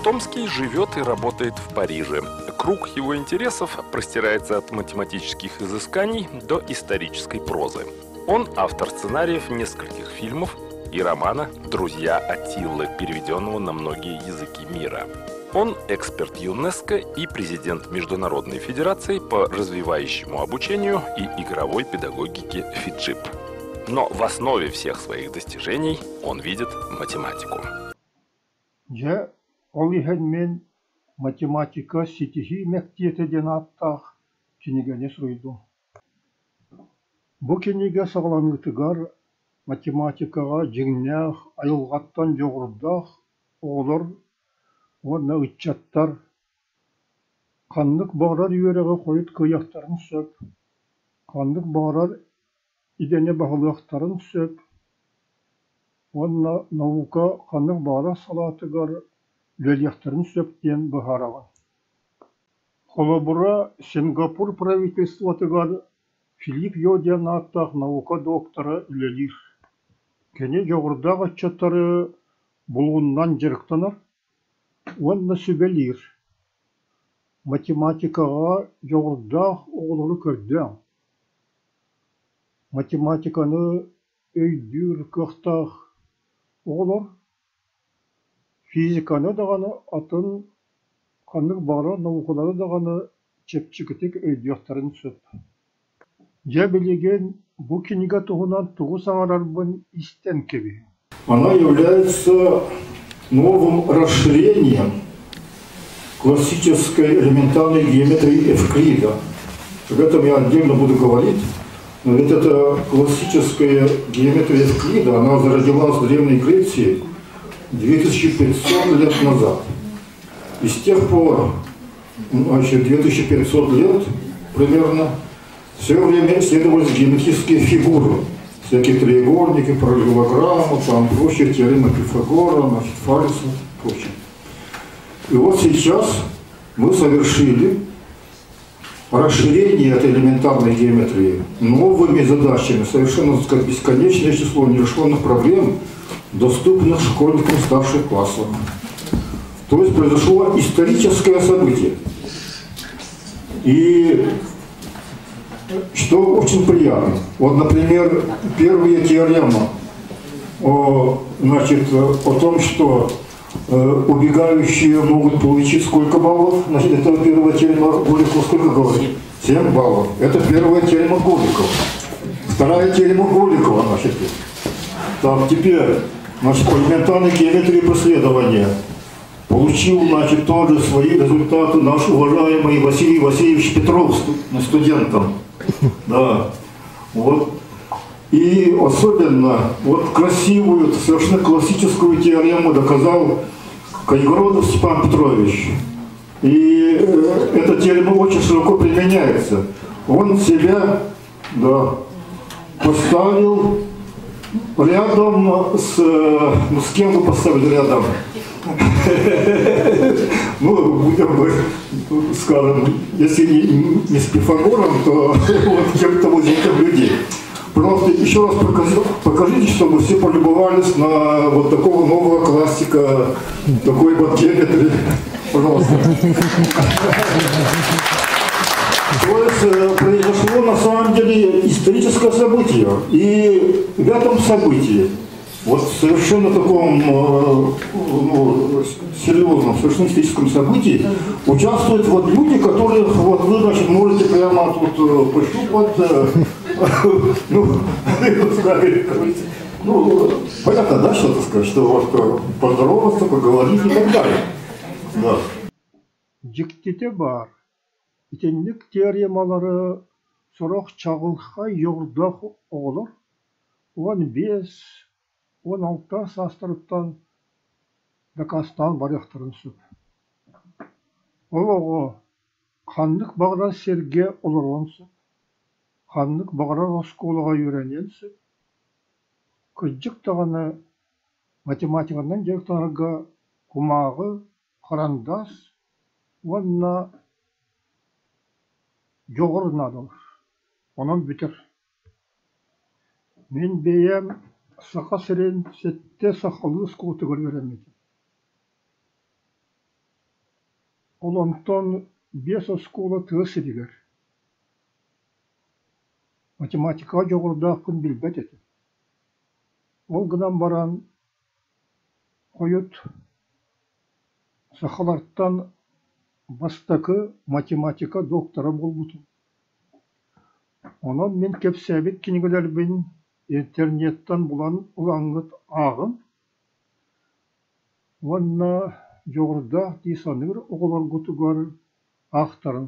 Томский живет и работает в Париже. Круг его интересов простирается от математических изысканий до исторической прозы. Он автор сценариев нескольких фильмов и романа «Друзья Аттилы», переведенного на многие языки мира. Он эксперт ЮНЕСКО и президент Международной федерации по развивающему обучению и игровой педагогике ФИДЖИП. Но в основе всех своих достижений он видит математику. Я олиген математика ситихи мектиете денаттах кинигене суйду. Бу киниге сагланыгытыгар математикага жиңнях айылгаттан жогордах олар онна ыччаттар каннык баграр үйөрөгө коют кыяктарын сөп, каннык баграр идене багылыктарын сөп, онна наука каннык баграр салатыгар лөлияктарын сөптен бахараган. Холобура Сингапур правительствотыгар Филипп Йодиан аттах наука доктора үлелир. Кене жогордак отчеттары булгуннан жырыктанар, онна сүбелир. Математикага жогордак оголору көрдөн. Математиканы өйдүр кыктах оголор, физиканы даганы атын каннык бара наукалары даганы чепчикитик өйдүяктарын сөп. Я билеген бу книга тугунан тугу саңарарбын истен кеби. Она является новым расширением классической элементарной геометрии Эвклида. Об этом я отдельно буду говорить. Но ведь эта классическая геометрия Эвклида, она зародилась в Древней Греции 2500 лет назад. И с тех пор, значит, 2500 лет примерно, все время исследовались геометрические фигуры. Всякие треугольники, параллелограммы, там прочие теоремы Пифагора, значит, Фалеса, прочее. И вот сейчас мы совершили расширение этой элементарной геометрии новыми задачами, совершенно, так сказать, бесконечное число нерешенных проблем, доступных школьникам старших классов. То есть произошло историческое событие. И что очень приятно. Вот, например, первая теорема о том, что убегающие могут получить сколько баллов. Значит, это первая теорема Голикова сколько говорит? 7 баллов. Это первая теорема Голикова. Вторая теорема Голикова, значит. Так, теперь, значит, по элементарной геометрии преследования получил, значит, тоже свои результаты наш уважаемый Василий Васильевич Петров, студентом. Да, вот. И особенно вот красивую, совершенно классическую теорему доказал Кайгородов Степан Петрович. И эта теорема очень широко применяется. Он себя, да, поставил рядом с... Ну, с кем вы поставили рядом? Ну, будем, скажем, если не с Пифагором, то вот кем-то вот этих людей. Просто еще раз покажите, чтобы все полюбовались на вот такого нового классика, такой вот геометрии. Пожалуйста. То есть произошло на самом деле историческое событие. И в этом событии, вот в совершенно таком серьезном, совершенно историческом событии участвуют вот люди, которых вот вы, значит, можете прямо тут пощупать. Понятно, да, что-то сказать, что вот поздороваться, поговорить и так далее. Да. Диктите бар. Итенлик теоремалары сорок чагылха йордах олар. 15-16 састырыптан Дакастан баряқтырын сөп. Олығы қандық бағра серге олырын сөп. Қандық бағра осколыға үйренен сөп. Күджік тағаны математикадан жектанырға кумағы, қарандас, онна жоғырын адылыр. Онын бүтір. Мен бейем сақа сірен сетте сақалы скуты көргерем екен. Олонтон бес оскула тыыс идигер. Математика жоғырда күн билбет еті. Ол гынан баран қойыт сақаларттан бастакы математика доктора болбуту. Онон мен кепсәбит кинигелер бен интернеттан булан улаңгыт ағым. Онна жоғырда дисаныр оғылар гутугар ақтарын.